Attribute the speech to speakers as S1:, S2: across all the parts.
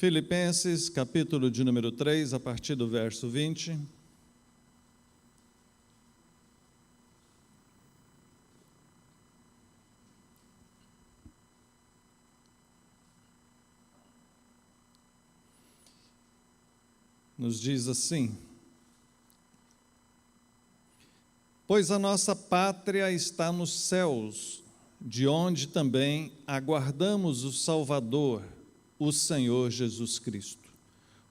S1: Filipenses, capítulo de número 3, a partir do verso 20. Nos diz assim: pois a nossa pátria está nos céus, de onde também aguardamos o Salvador, o Senhor Jesus Cristo,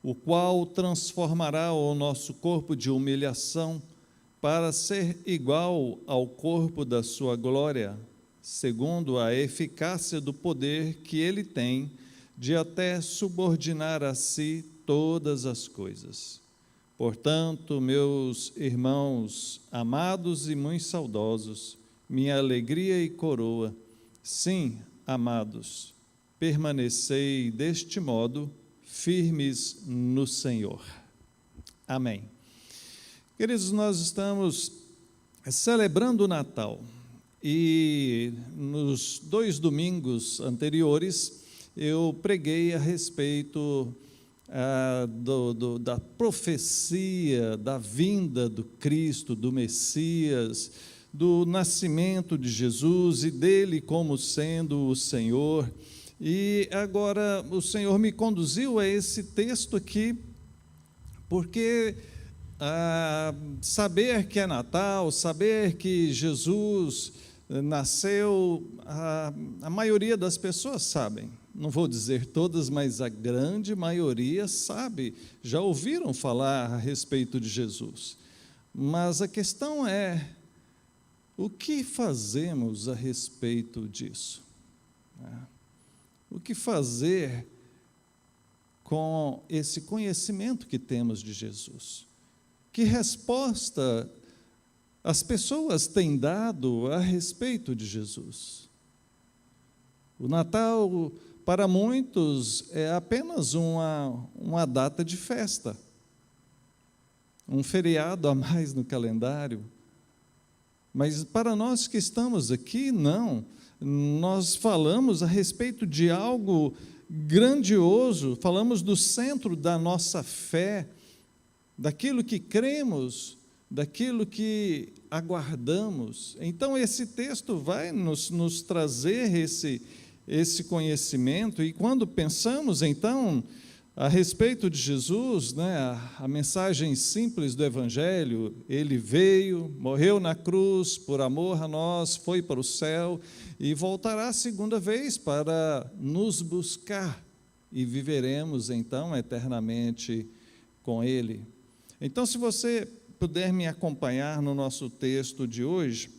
S1: o qual transformará o nosso corpo de humilhação para ser igual ao corpo da sua glória, segundo a eficácia do poder que ele tem de até subordinar a si todas as coisas. Portanto, meus irmãos amados e muito saudosos, minha alegria e coroa, sim, amados, permanecei deste modo, firmes no Senhor. Amém. Queridos, nós estamos celebrando o Natal e nos 2 domingos anteriores eu preguei a respeito da profecia, da vinda do Cristo, do Messias, do nascimento de Jesus e dele como sendo o Senhor. E agora o Senhor me conduziu a esse texto aqui, porque saber que é Natal, saber que Jesus nasceu, a maioria das pessoas sabem. Não vou dizer todas, mas a grande maioria sabe, já ouviram falar a respeito de Jesus. Mas a questão é, o que fazemos a respeito disso? O que fazer com esse conhecimento que temos de Jesus? Que resposta as pessoas têm dado a respeito de Jesus? O Natal, para muitos, é apenas uma data de festa, um feriado a mais no calendário. Mas para nós que estamos aqui, não. Nós falamos a respeito de algo grandioso, falamos do centro da nossa fé, daquilo que cremos, daquilo que aguardamos. Então, esse texto vai nos trazer esse conhecimento, e quando pensamos, então, a respeito de Jesus, a mensagem simples do Evangelho, ele veio, morreu na cruz por amor a nós, foi para o céu e voltará a segunda vez para nos buscar e viveremos então eternamente com ele. Então, se você puder me acompanhar no nosso texto de hoje,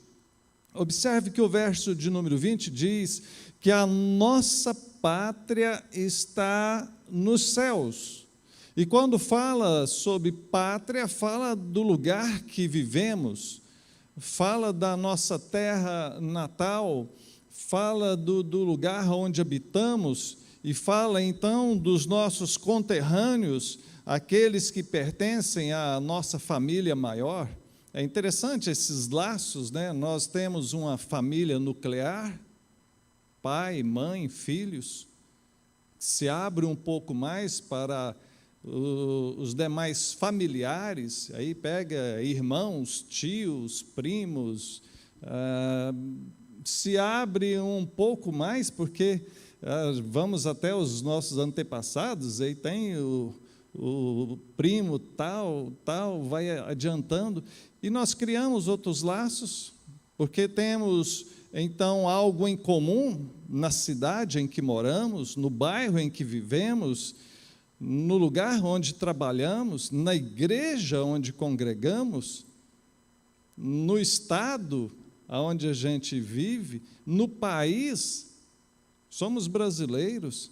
S1: observe que o verso de número 20 diz que a nossa pátria está nos céus. E quando fala sobre pátria, fala do lugar que vivemos, fala da nossa terra natal, fala do lugar onde habitamos, e fala então dos nossos conterrâneos, aqueles que pertencem à nossa família maior. É interessante esses laços, Nós temos uma família nuclear, pai, mãe, filhos. Se abre um pouco mais para os demais familiares, aí pega irmãos, tios, primos, se abre um pouco mais, porque vamos até os nossos antepassados, aí tem o primo tal, vai adiantando, e nós criamos outros laços, porque temos então algo em comum na cidade em que moramos, no bairro em que vivemos, no lugar onde trabalhamos, na igreja onde congregamos, no estado onde a gente vive, no país. Somos brasileiros,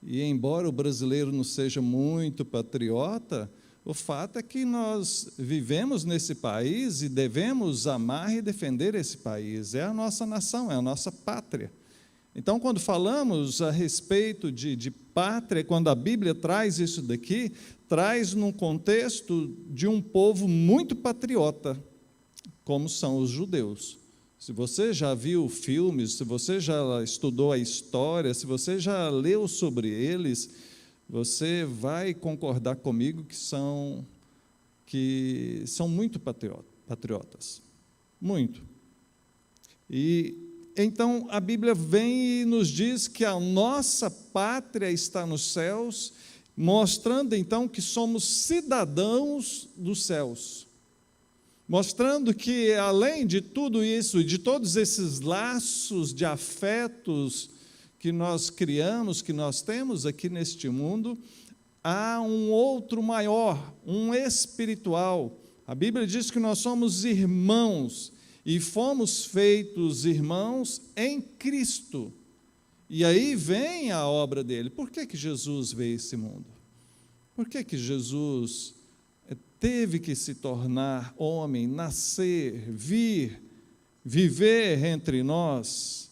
S1: e embora o brasileiro não seja muito patriota, o fato é que nós vivemos nesse país e devemos amar e defender esse país. É a nossa nação, é a nossa pátria. Então, quando falamos a respeito de pátria, quando a Bíblia traz isso daqui, traz num contexto de um povo muito patriota, como são os judeus. Se você já viu filmes, se você já estudou a história, se você já leu sobre eles, Você vai concordar comigo que são muito patriotas. Muito. E então a Bíblia vem e nos diz que a nossa pátria está nos céus, mostrando então que somos cidadãos dos céus. Mostrando que, além de tudo isso, e de todos esses laços de afetos que nós criamos, que nós temos aqui neste mundo, há um outro maior, um espiritual. A Bíblia diz que nós somos irmãos, e fomos feitos irmãos em Cristo. E aí vem a obra dele. Por que Jesus veio a esse mundo? Por que Jesus teve que se tornar homem, nascer, vir, viver entre nós?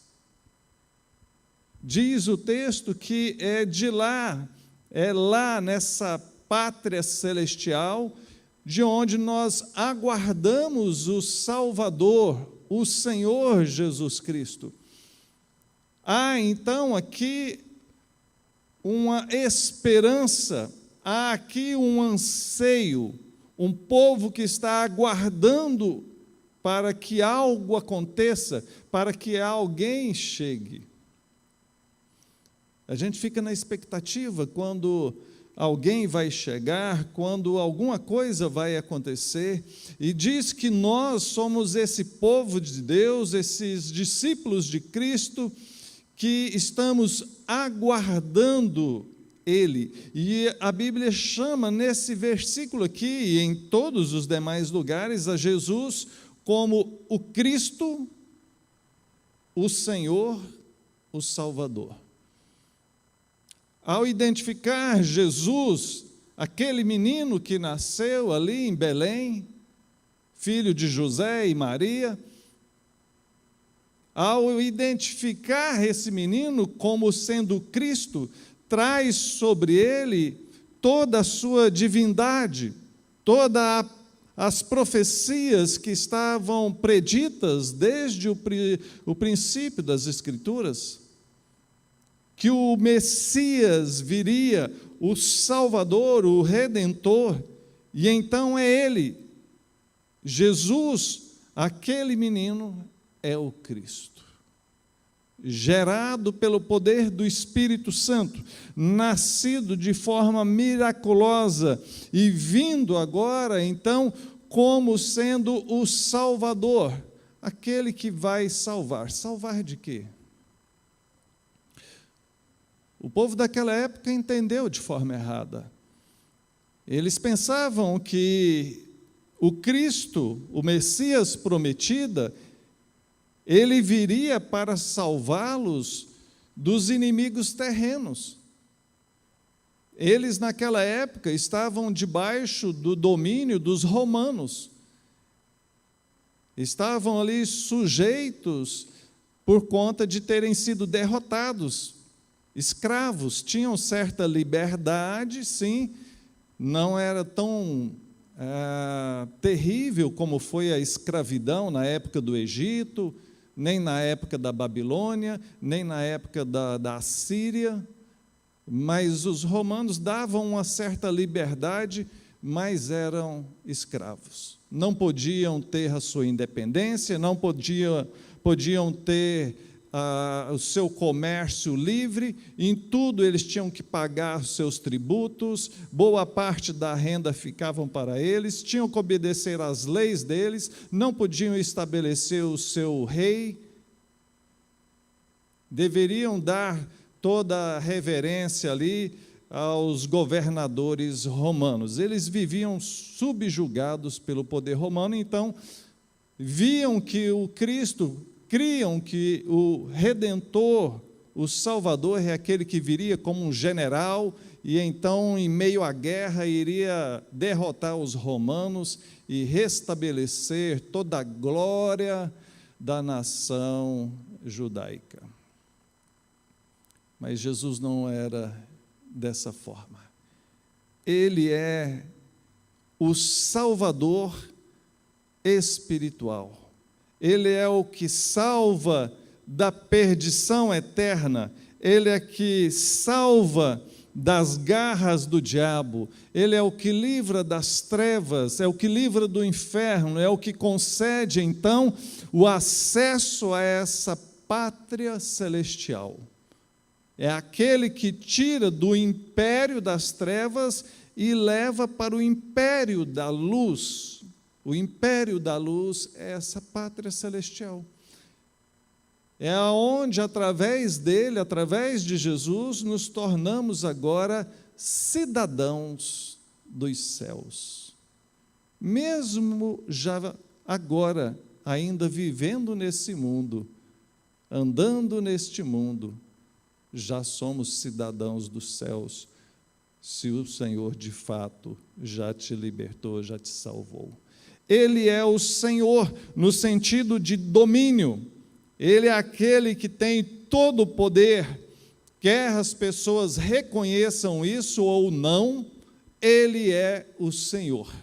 S1: Diz o texto que é lá nessa pátria celestial, de onde nós aguardamos o Salvador, o Senhor Jesus Cristo. Há então aqui uma esperança, há aqui um anseio, um povo que está aguardando para que algo aconteça, para que alguém chegue. A gente fica na expectativa quando alguém vai chegar, quando alguma coisa vai acontecer, e diz que nós somos esse povo de Deus, esses discípulos de Cristo, que estamos aguardando Ele. E a Bíblia chama nesse versículo aqui, e em todos os demais lugares, a Jesus como o Cristo, o Senhor, o Salvador. Ao identificar Jesus, aquele menino que nasceu ali em Belém, filho de José e Maria, ao identificar esse menino como sendo Cristo, traz sobre ele toda a sua divindade, todas as profecias que estavam preditas desde o princípio das Escrituras, que o Messias viria, o Salvador, o Redentor, e então é Ele, Jesus, aquele menino, é o Cristo, gerado pelo poder do Espírito Santo, nascido de forma miraculosa e vindo agora, então, como sendo o Salvador, aquele que vai salvar. Salvar de quê? O povo daquela época entendeu de forma errada. Eles pensavam que o Cristo, o Messias prometido, ele viria para salvá-los dos inimigos terrenos. Eles, naquela época, estavam debaixo do domínio dos romanos. Estavam ali sujeitos por conta de terem sido derrotados. Escravos, tinham certa liberdade, sim, não era tão terrível como foi a escravidão na época do Egito, nem na época da Babilônia, nem na época da Assíria, mas os romanos davam uma certa liberdade, mas eram escravos. Não podiam ter a sua independência, não podiam ter o seu comércio livre, em tudo eles tinham que pagar os seus tributos, boa parte da renda ficavam para eles, tinham que obedecer às leis deles, não podiam estabelecer o seu rei, deveriam dar toda a reverência ali aos governadores romanos. Eles viviam subjugados pelo poder romano, então viam que o Cristo, criam que o Redentor, o Salvador, é aquele que viria como um general e então, em meio à guerra, iria derrotar os romanos e restabelecer toda a glória da nação judaica. Mas Jesus não era dessa forma. Ele é o Salvador espiritual. Ele é o que salva da perdição eterna, Ele é que salva das garras do diabo, Ele é o que livra das trevas, é o que livra do inferno, é o que concede, então, o acesso a essa pátria celestial. É aquele que tira do império das trevas e leva para o império da luz. O império da luz é essa pátria celestial. É onde, através dele, através de Jesus, nos tornamos agora cidadãos dos céus. Mesmo já agora, ainda vivendo nesse mundo, andando neste mundo, já somos cidadãos dos céus, se o Senhor de fato já te libertou, já te salvou. Ele é o Senhor no sentido de domínio. Ele é aquele que tem todo o poder, quer as pessoas reconheçam isso ou não, Ele é o Senhor.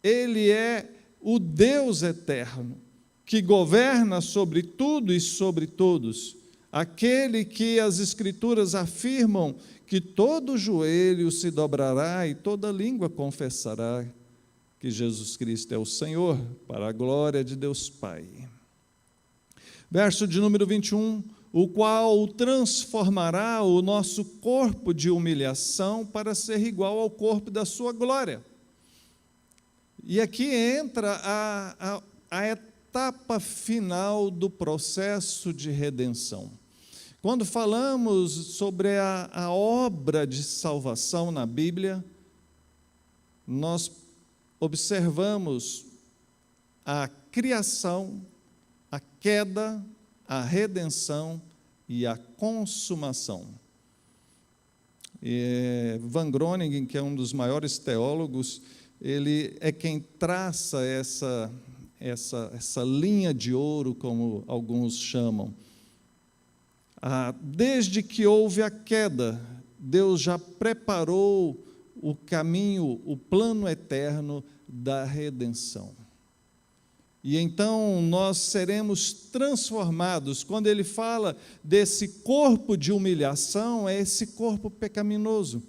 S1: Ele é o Deus eterno, que governa sobre tudo e sobre todos, aquele que as Escrituras afirmam que todo joelho se dobrará e toda língua confessará que Jesus Cristo é o Senhor, para a glória de Deus Pai. Verso de número 21, o qual transformará o nosso corpo de humilhação para ser igual ao corpo da sua glória. E aqui entra a etapa final do processo de redenção. Quando falamos sobre a obra de salvação na Bíblia, nós observamos a criação, a queda, a redenção e a consumação. Van Groningen, que é um dos maiores teólogos, ele é quem traça essa linha de ouro, como alguns chamam. Desde que houve a queda, Deus já preparou o caminho, o plano eterno da redenção. E então nós seremos transformados. Quando ele fala desse corpo de humilhação, é esse corpo pecaminoso.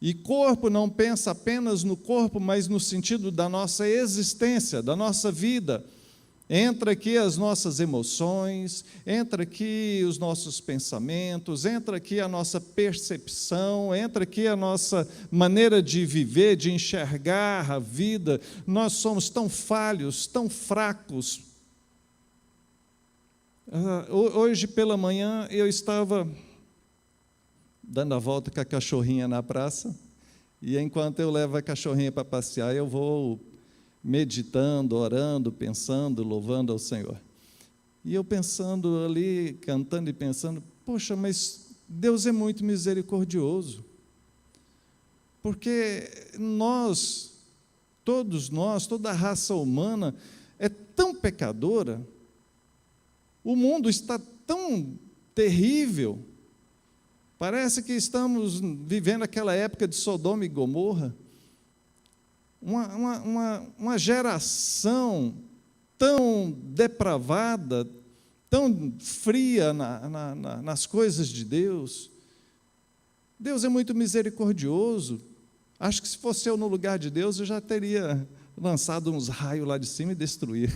S1: E corpo não pensa apenas no corpo, mas no sentido da nossa existência, da nossa vida. Entra aqui as nossas emoções, entra aqui os nossos pensamentos, entra aqui a nossa percepção, entra aqui a nossa maneira de viver, de enxergar a vida. Nós somos tão falhos, tão fracos. Hoje pela manhã eu estava dando a volta com a cachorrinha na praça, e enquanto eu levo a cachorrinha para passear, eu vou meditando, orando, pensando, louvando ao Senhor. E eu pensando ali, cantando e pensando, poxa, mas Deus é muito misericordioso, porque todos nós, toda a raça humana é tão pecadora, o mundo está tão terrível, parece que estamos vivendo aquela época de Sodoma e Gomorra, uma geração tão depravada, tão fria nas coisas de Deus. Deus é muito misericordioso. Acho que se fosse eu no lugar de Deus, eu já teria lançado uns raios lá de cima e destruído.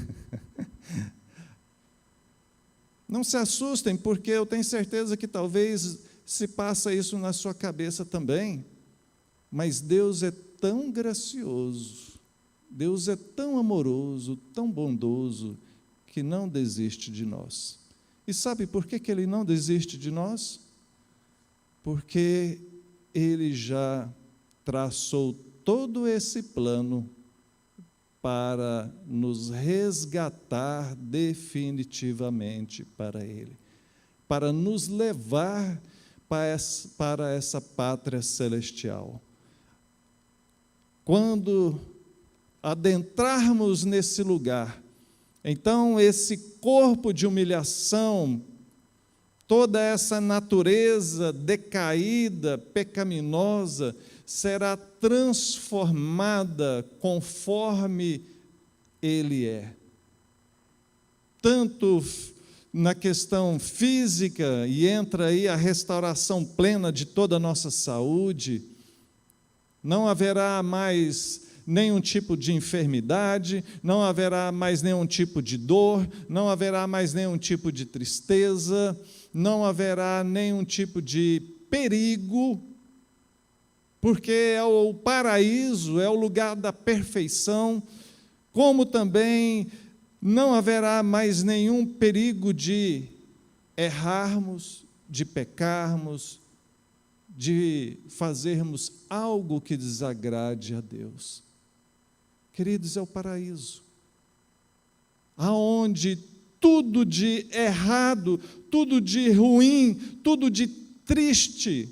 S1: Não se assustem, porque eu tenho certeza que talvez se passa isso na sua cabeça também, mas Deus é tão gracioso, Deus é tão amoroso, tão bondoso, que não desiste de nós. E sabe por que Ele não desiste de nós? Porque Ele já traçou todo esse plano para nos resgatar definitivamente para Ele, para nos levar para essa pátria celestial. Quando adentrarmos nesse lugar, então esse corpo de humilhação, toda essa natureza decaída, pecaminosa, será transformada conforme Ele é. Tanto na questão física, e entra aí a restauração plena de toda a nossa saúde. Não haverá mais nenhum tipo de enfermidade, não haverá mais nenhum tipo de dor, não haverá mais nenhum tipo de tristeza, não haverá nenhum tipo de perigo, porque é o paraíso, é o lugar da perfeição, como também não haverá mais nenhum perigo de errarmos, de pecarmos, de fazermos algo que desagrade a Deus. Queridos, é o paraíso, aonde tudo de errado, tudo de ruim, tudo de triste,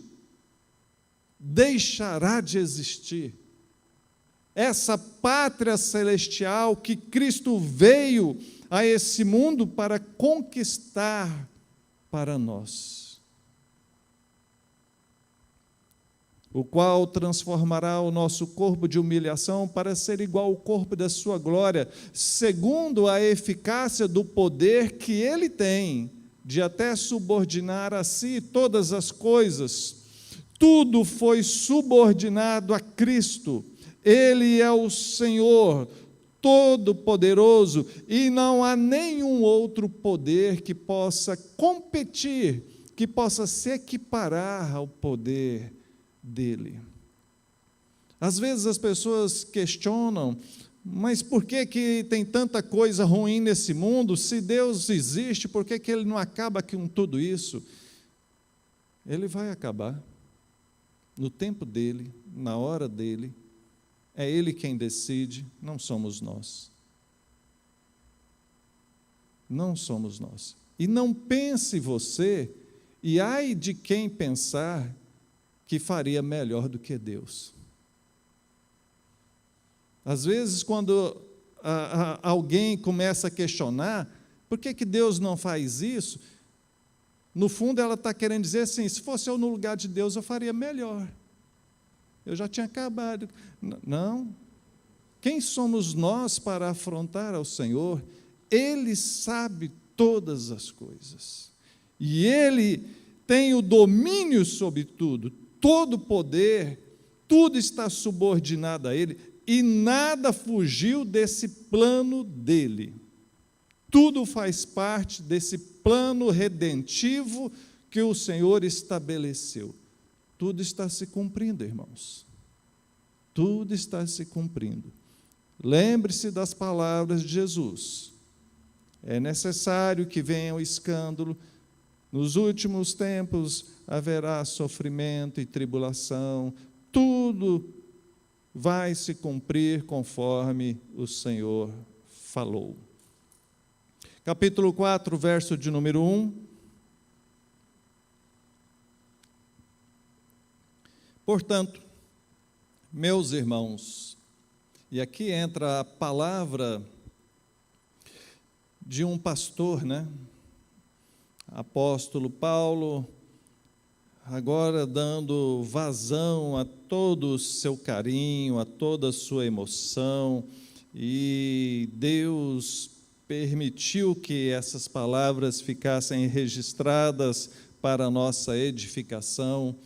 S1: deixará de existir. Essa pátria celestial que Cristo veio a esse mundo para conquistar para nós, o qual transformará o nosso corpo de humilhação para ser igual ao corpo da sua glória, segundo a eficácia do poder que Ele tem, de até subordinar a si todas as coisas. Tudo foi subordinado a Cristo. Ele é o Senhor Todo-Poderoso, e não há nenhum outro poder que possa competir, que possa se equiparar ao poder dele. Às vezes as pessoas questionam, mas por que tem tanta coisa ruim nesse mundo? Se Deus existe, por que Ele não acaba com tudo isso? Ele vai acabar, no tempo dele, na hora dele. É Ele quem decide, não somos nós. Não somos nós. E não pense você, e ai de quem pensar que faria melhor do que Deus. Às vezes, quando alguém começa a questionar, por que Deus não faz isso? No fundo, ela está querendo dizer assim, se fosse eu no lugar de Deus, eu faria melhor. Eu já tinha acabado. Não. Quem somos nós para afrontar ao Senhor? Ele sabe todas as coisas. E Ele tem o domínio sobre tudo, todo o poder, tudo está subordinado a Ele, e nada fugiu desse plano dEle. Tudo faz parte desse plano redentivo que o Senhor estabeleceu. Tudo está se cumprindo, irmãos. Tudo está se cumprindo. Lembre-se das palavras de Jesus. É necessário que venha o escândalo. Nos últimos tempos haverá sofrimento e tribulação. Tudo vai se cumprir conforme o Senhor falou. Capítulo 4, verso de número 1. Portanto, meus irmãos, e aqui entra a palavra de um pastor, Apóstolo Paulo, agora dando vazão a todo o seu carinho, a toda a sua emoção, e Deus permitiu que essas palavras ficassem registradas para a nossa edificação.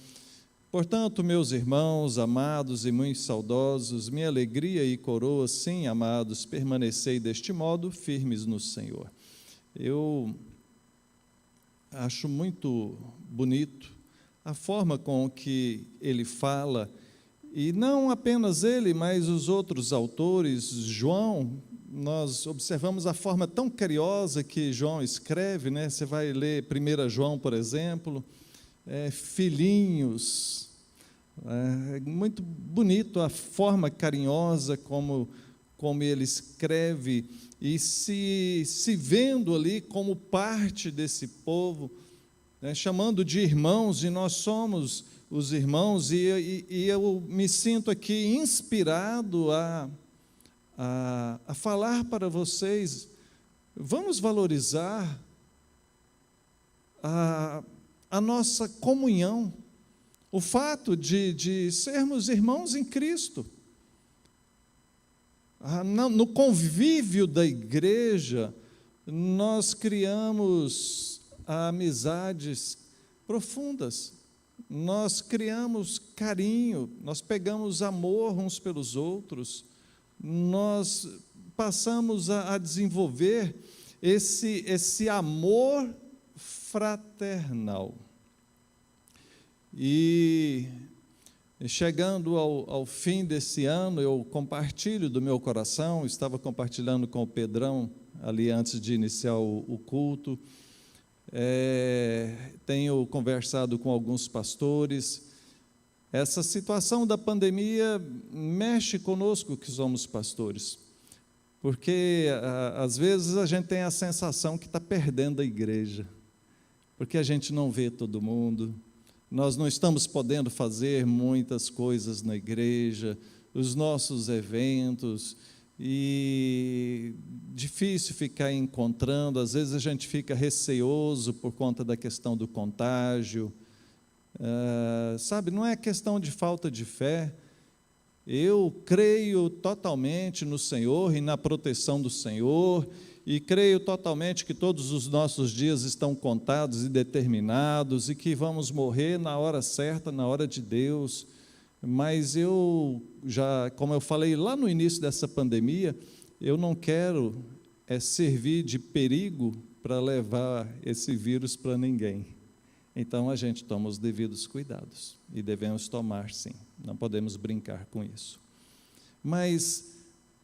S1: Portanto, meus irmãos, amados e muito saudosos, minha alegria e coroa, sim, amados, permanecei deste modo firmes no Senhor. Eu acho muito bonito a forma com que ele fala, e não apenas ele, mas os outros autores. João, nós observamos a forma tão carinhosa que João escreve, Você vai ler 1 João, por exemplo, filhinhos. É muito bonito a forma carinhosa como ele escreve, e se vendo ali como parte desse povo, chamando de irmãos, e nós somos os irmãos, e eu me sinto aqui inspirado a falar para vocês, vamos valorizar a nossa comunhão, o fato de sermos irmãos em Cristo. No convívio da igreja, nós criamos amizades profundas, nós criamos carinho, nós pegamos amor uns pelos outros, nós passamos a desenvolver esse amor fraternal. E chegando ao fim desse ano, eu compartilho do meu coração, estava compartilhando com o Pedrão, ali antes de iniciar o culto, tenho conversado com alguns pastores. Essa situação da pandemia mexe conosco que somos pastores, porque às vezes a gente tem a sensação que está perdendo a igreja, porque a gente não vê todo mundo, nós não estamos podendo fazer muitas coisas na igreja, os nossos eventos, e difícil ficar encontrando, às vezes a gente fica receoso por conta da questão do contágio, sabe, não é questão de falta de fé. Eu creio totalmente no Senhor e na proteção do Senhor, e creio totalmente que todos os nossos dias estão contados e determinados, e que vamos morrer na hora certa, na hora de Deus. Mas como eu falei lá no início dessa pandemia, eu não quero servir de perigo para levar esse vírus para ninguém. Então a gente toma os devidos cuidados, e devemos tomar sim, não podemos brincar com isso. Mas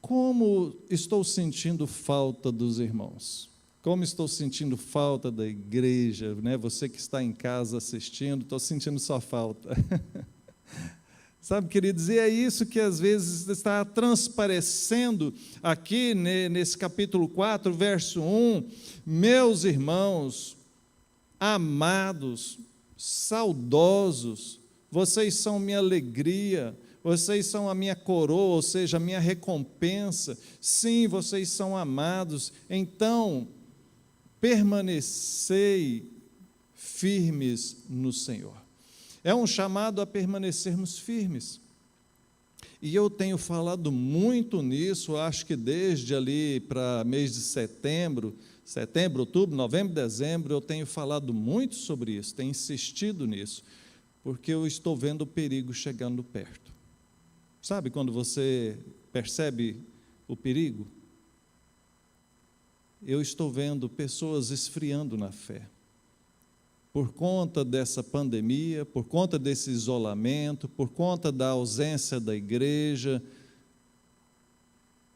S1: como estou sentindo falta dos irmãos, como estou sentindo falta da igreja, né? Você que está em casa assistindo, estou sentindo sua falta. Sabe, queridos, e é isso que às vezes está transparecendo aqui nesse capítulo 4, verso 1, meus irmãos, amados, saudosos, vocês são minha alegria, vocês são a minha coroa, ou seja, a minha recompensa, sim, vocês são amados, então, permanecei firmes no Senhor. É um chamado a permanecermos firmes, e eu tenho falado muito nisso, acho que desde ali para mês de setembro, outubro, novembro, dezembro, eu tenho falado muito sobre isso, tenho insistido nisso, porque eu estou vendo o perigo chegando perto. Sabe quando você percebe o perigo? Eu estou vendo pessoas esfriando na fé, por conta dessa pandemia, por conta desse isolamento, por conta da ausência da igreja.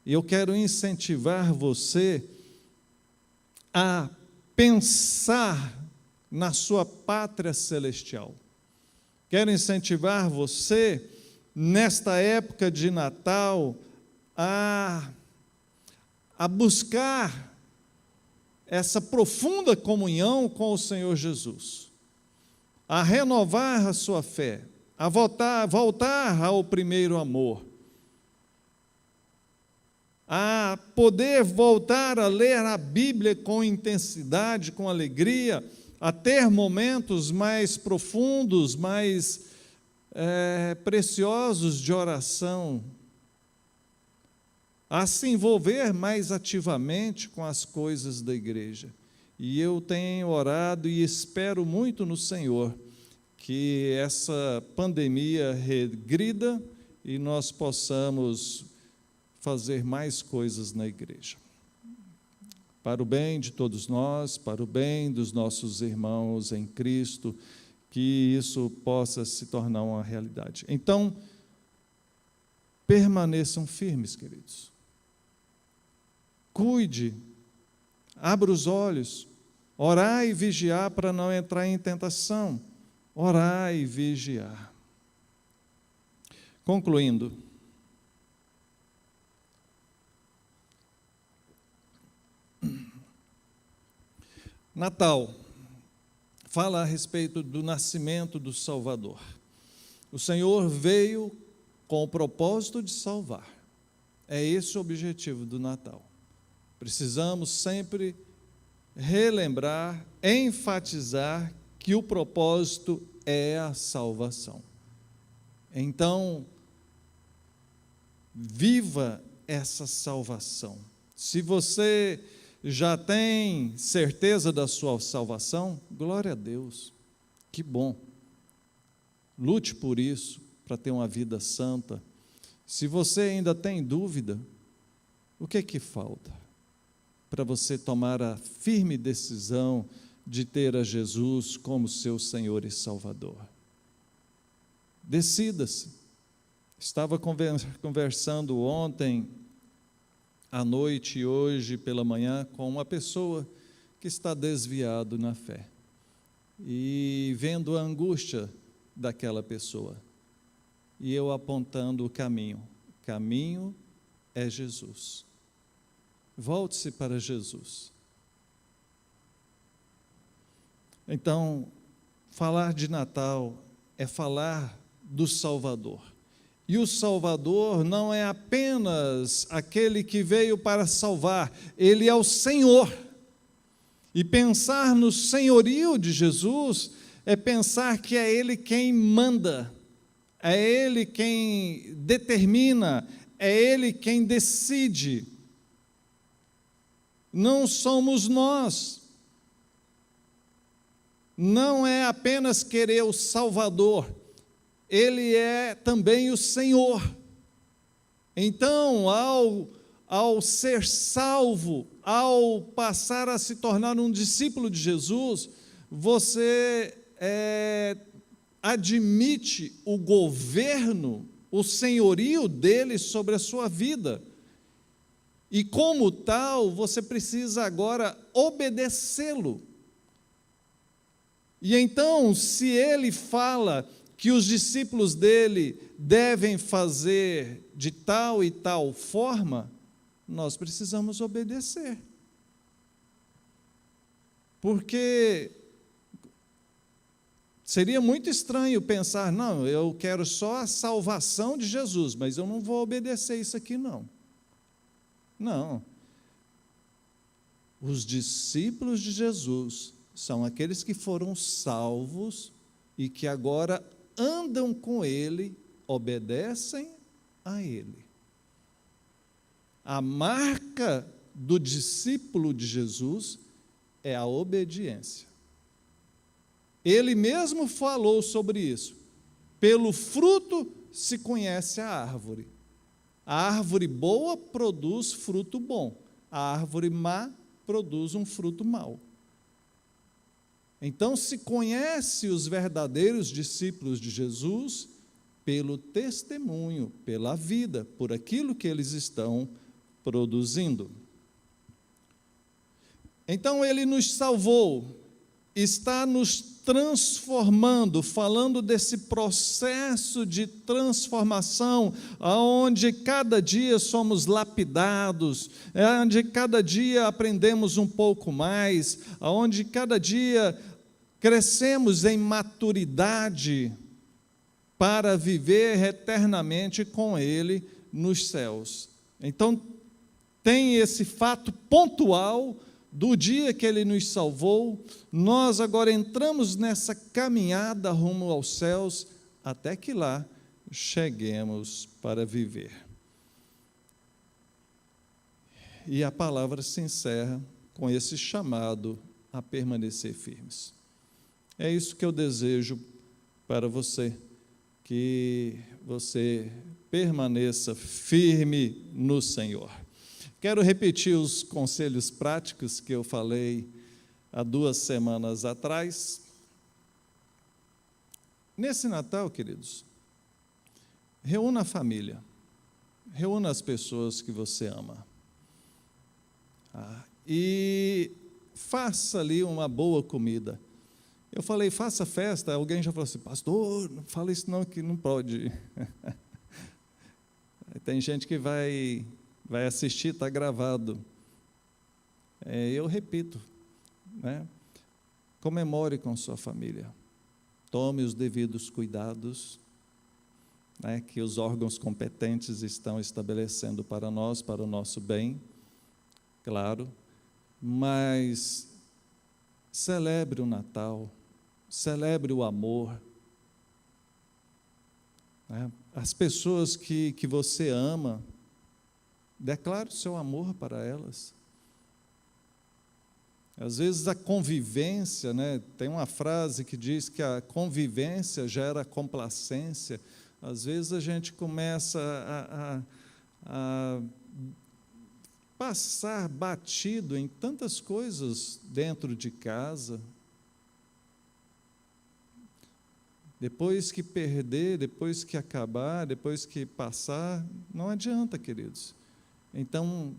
S1: E eu quero incentivar você a pensar na sua pátria celestial. Quero incentivar você, nesta época de Natal, a buscar essa profunda comunhão com o Senhor Jesus, a renovar a sua fé, a voltar ao primeiro amor, a poder voltar a ler a Bíblia com intensidade, com alegria, a ter momentos mais profundos, mais preciosos de oração, a se envolver mais ativamente com as coisas da igreja. E eu tenho orado e espero muito no Senhor que essa pandemia regrida e nós possamos fazer mais coisas na igreja. Para o bem de todos nós, para o bem dos nossos irmãos em Cristo, que isso possa se tornar uma realidade. Então, permaneçam firmes, queridos. Cuide, abra os olhos, orai e vigiar para não entrar em tentação. Orai e vigiar. Concluindo, Natal fala a respeito do nascimento do Salvador. O Senhor veio com o propósito de salvar. É esse o objetivo do Natal. Precisamos sempre relembrar, enfatizar que o propósito é a salvação. Então, viva essa salvação. Se você já tem certeza da sua salvação? Glória a Deus, que bom. Lute por isso, para ter uma vida santa. Se você ainda tem dúvida, o que é que falta para você tomar a firme decisão de ter a Jesus como seu Senhor e Salvador? Decida-se. Estava conversando ontem à noite e hoje pela manhã com uma pessoa que está desviado na fé e vendo a angústia daquela pessoa e eu apontando o caminho é Jesus. Volte-se para Jesus. Então, falar de Natal é falar do Salvador. E o Salvador não é apenas aquele que veio para salvar, ele é o Senhor. E pensar no senhorio de Jesus é pensar que é Ele quem manda, é Ele quem determina, é Ele quem decide. Não somos nós. Não é apenas querer o Salvador, Ele é também o Senhor. Então, ao ser salvo, ao passar a se tornar um discípulo de Jesus, você admite o governo, o senhorio dele sobre a sua vida. E como tal, você precisa agora obedecê-lo. E então, se ele fala que os discípulos dele devem fazer de tal e tal forma, nós precisamos obedecer. Porque seria muito estranho pensar, não, eu quero só a salvação de Jesus, mas eu não vou obedecer isso aqui, não. Não. Os discípulos de Jesus são aqueles que foram salvos e que agora andam com Ele, obedecem a Ele. A marca do discípulo de Jesus é a obediência. Ele mesmo falou sobre isso. Pelo fruto se conhece a árvore. A árvore boa produz fruto bom. A árvore má produz um fruto mau. Então se conhece os verdadeiros discípulos de Jesus pelo testemunho, pela vida, por aquilo que eles estão produzindo. Então ele nos salvou, está nos transformando, falando desse processo de transformação, onde cada dia somos lapidados, onde cada dia aprendemos um pouco mais, onde cada dia crescemos em maturidade para viver eternamente com Ele nos céus. Então, tem esse fato pontual do dia que Ele nos salvou, nós agora entramos nessa caminhada rumo aos céus, até que lá cheguemos para viver. E a palavra se encerra com esse chamado a permanecer firmes. É isso que eu desejo para você, que você permaneça firme no Senhor. Quero repetir os conselhos práticos que eu falei há 2 semanas atrás. Nesse Natal, queridos, reúna a família, reúna as pessoas que você ama. E faça ali uma boa comida. Eu falei, faça festa, alguém já falou assim, pastor, não fala isso não, que não pode. Tem gente que vai assistir, está gravado. Eu repito, né? Comemore com sua família, tome os devidos cuidados, né, que os órgãos competentes estão estabelecendo para nós, para o nosso bem, claro, mas celebre o Natal, celebre o amor, né? As pessoas que você ama, declare o seu amor para elas. Às vezes a convivência, né? Tem uma frase que diz que a convivência gera complacência. Às vezes a gente começa a passar batido em tantas coisas dentro de casa. Depois que perder, depois que acabar, depois que passar, não adianta, queridos. Então,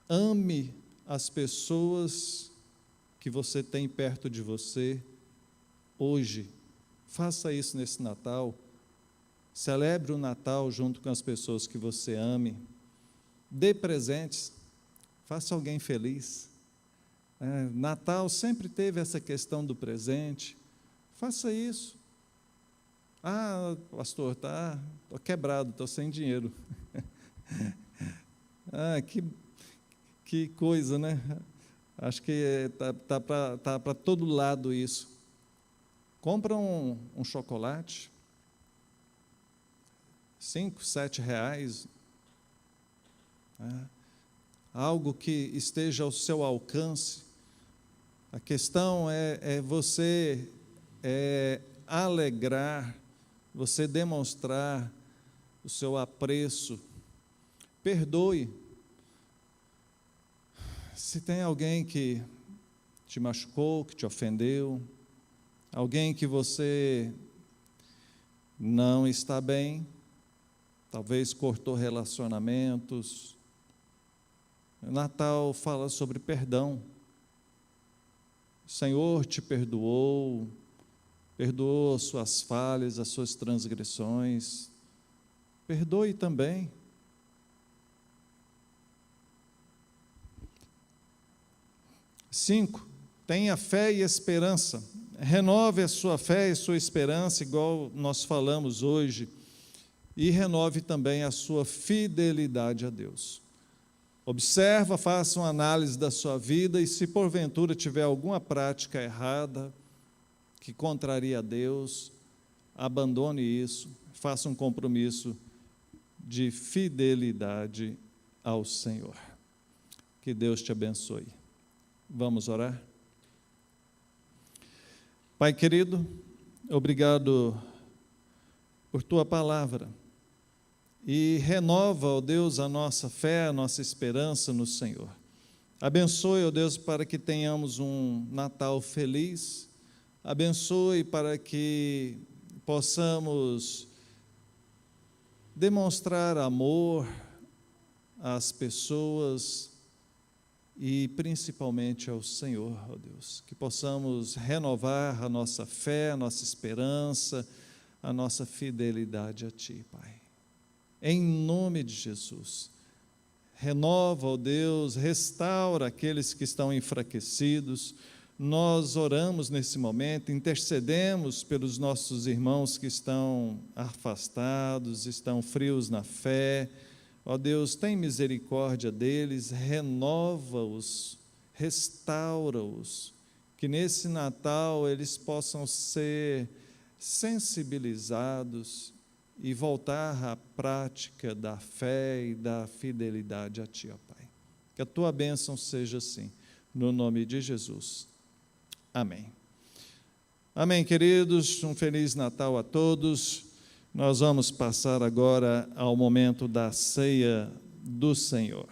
S1: ame as pessoas que você tem perto de você hoje. Faça isso nesse Natal. Celebre o Natal junto com as pessoas que você ame. Dê presentes. Faça alguém feliz. Natal sempre teve essa questão do presente. Faça isso. Ah, pastor, estou quebrado, estou sem dinheiro. Que coisa, né? Acho que tá para todo lado isso. Compra um chocolate, 5, 7 reais, algo que esteja ao seu alcance. A questão é você alegrar, você demonstrar o seu apreço. Perdoe. Se tem alguém que te machucou, que te ofendeu, alguém que você não está bem, talvez cortou relacionamentos. O Natal fala sobre perdão. O Senhor te perdoou as suas falhas, as suas transgressões. Perdoe também. Cinco, tenha fé e esperança. Renove a sua fé e a sua esperança, igual nós falamos hoje, e renove também a sua fidelidade a Deus. Observa, faça uma análise da sua vida e, se porventura tiver alguma prática errada que contraria a Deus, abandone isso, faça um compromisso de fidelidade ao Senhor. Que Deus te abençoe. Vamos orar? Pai querido, obrigado por Tua palavra, e renova, ó Deus, a nossa fé, a nossa esperança no Senhor. Abençoe, ó Deus, para que tenhamos um Natal feliz. Abençoe para que possamos demonstrar amor às pessoas e principalmente ao Senhor, ó Deus. Que possamos renovar a nossa fé, a nossa esperança, a nossa fidelidade a Ti, Pai. Em nome de Jesus. Renova, ó Deus, restaura aqueles que estão enfraquecidos. Nós oramos nesse momento, intercedemos pelos nossos irmãos que estão afastados, estão frios na fé. Ó Deus, tem misericórdia deles, renova-os, restaura-os, que nesse Natal eles possam ser sensibilizados e voltar à prática da fé e da fidelidade a Ti, ó Pai. Que a Tua bênção seja assim, no nome de Jesus. Amém. Amém, queridos. Um Feliz Natal a todos. Nós vamos passar agora ao momento da ceia do Senhor.